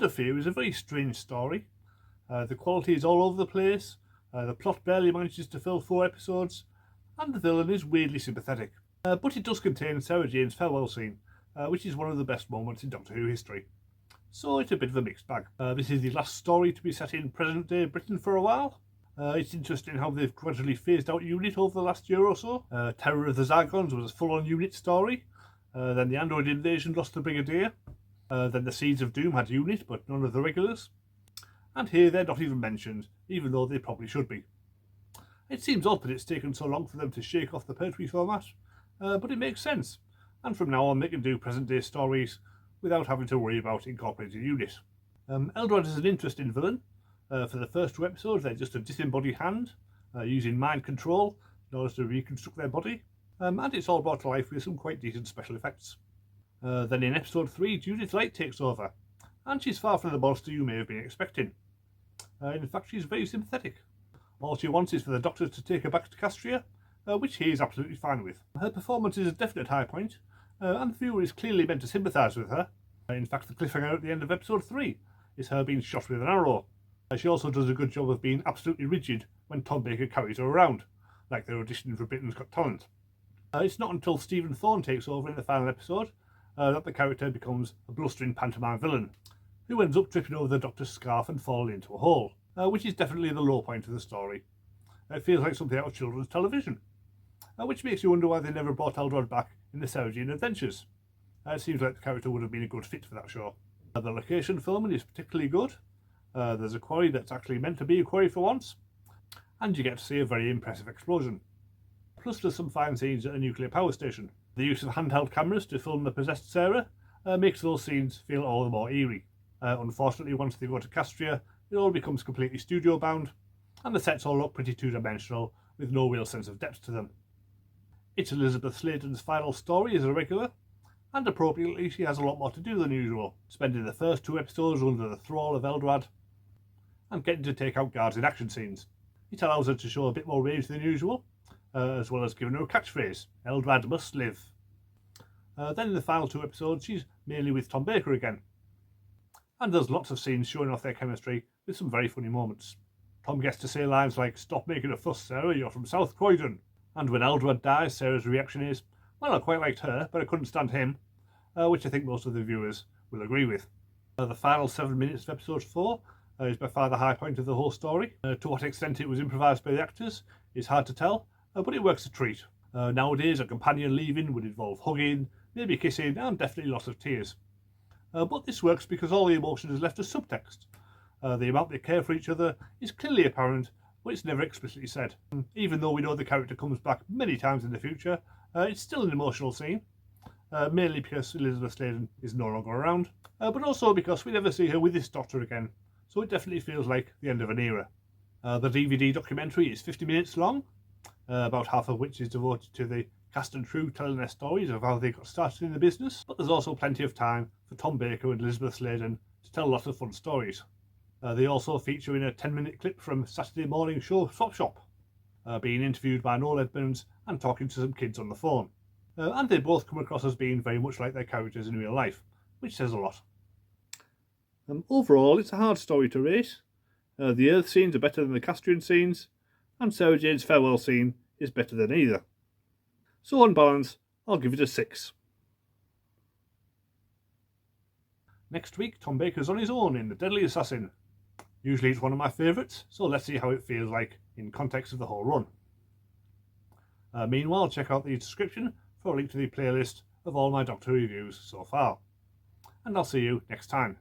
Under Fear is a very strange story. The quality is all over the place, the plot barely manages to fill 4 episodes, and the villain is weirdly sympathetic. But it does contain Sarah Jane's farewell scene, which is one of the best moments in Doctor Who history. So it's a bit of a mixed bag. This is the last story to be set in present-day Britain for a while. It's interesting how they've gradually phased out UNIT over the last year or so. Terror of the Zygons was a full-on UNIT story. Then the android invasion lost the Brigadier. Then the Seeds of Doom had UNIT, but none of the regulars. And here they're not even mentioned, even though they probably should be. It seems odd that it's taken so long for them to shake off the Pertwee format, but it makes sense. And from now on they can do present-day stories without having to worry about incorporating UNIT. Eldrad is an interesting villain. For the first 2 episodes, they're just a disembodied hand, using mind control in order to reconstruct their body, and it's all brought to life with some quite decent special effects. Then in episode 3, Judith Light takes over, and she's far from the monster you may have been expecting. In fact, she's very sympathetic. All she wants is for the Doctor to take her back to Castria, which he is absolutely fine with. Her performance is a definite high point, and the viewer is clearly meant to sympathise with her. In fact, the cliffhanger at the end of episode 3 is her being shot with an arrow. She also does a good job of being absolutely rigid when Tom Baker carries her around, like they're auditioning for Britain's Got Talent. It's not until Stephen Thorne takes over in the final episode that the character becomes a blustering pantomime villain, who ends up tripping over the Doctor's scarf and falling into a hole, which is definitely the low point of the story. It feels like something out of children's television, which makes you wonder why they never brought Eldrad back in the Sarah Jane Adventures. It seems like the character would have been a good fit for that show. The location filming is particularly good. There's a quarry that's actually meant to be a quarry for once, and you get to see a very impressive explosion. Plus there's some fine scenes at a nuclear power station. The use of handheld cameras to film the possessed Sarah makes those scenes feel all the more eerie. Unfortunately, once they go to Castria, it all becomes completely studio bound, and the sets all look pretty two-dimensional with no real sense of depth to them. It's Elisabeth Sladen's final story as a regular, and appropriately she has a lot more to do than usual, spending the first 2 episodes under the thrall of Eldrad and getting to take out guards in action scenes. It allows her to show a bit more rage than usual, as well as giving her a catchphrase, Eldrad must live. Then in the final 2 episodes she's mainly with Tom Baker again, and there's lots of scenes showing off their chemistry with some very funny moments. Tom gets to say lines like, "Stop making a fuss, Sarah, you're from South Croydon." And when Eldrad dies, Sarah's reaction is, "Well, I quite liked her, but I couldn't stand him," which I think most of the viewers will agree with. The final 7 minutes of episode 4 is by far the high point of the whole story. To what extent it was improvised by the actors is hard to tell, but it works a treat. Nowadays, a companion leaving would involve hugging, maybe kissing, and definitely lots of tears. But this works because all the emotion is left as subtext. The amount they care for each other is clearly apparent, but it's never explicitly said. Even though we know the character comes back many times in the future, it's still an emotional scene, mainly because Elisabeth Sladen is no longer around, but also because we never see her with this Doctor again, so it definitely feels like the end of an era. The DVD documentary is 50 minutes long, about half of which is devoted to the cast and crew telling their stories of how they got started in the business, but there's also plenty of time for Tom Baker and Elisabeth Sladen to tell lots of fun stories. They also feature in a 10-minute clip from Saturday morning show Swap Shop, being interviewed by Noel Edmonds and talking to some kids on the phone. And they both come across as being very much like their characters in real life, which says a lot. Overall, it's a hard story to rate. The Earth scenes are better than the Castrian scenes, and Sarah Jane's farewell scene is better than either. So on balance, I'll give it a 6. Next week, Tom Baker's on his own in The Deadly Assassin. Usually it's one of my favourites, so let's see how it feels like in context of the whole run. Meanwhile, check out the description for a link to the playlist of all my Doctor reviews so far. And I'll see you next time.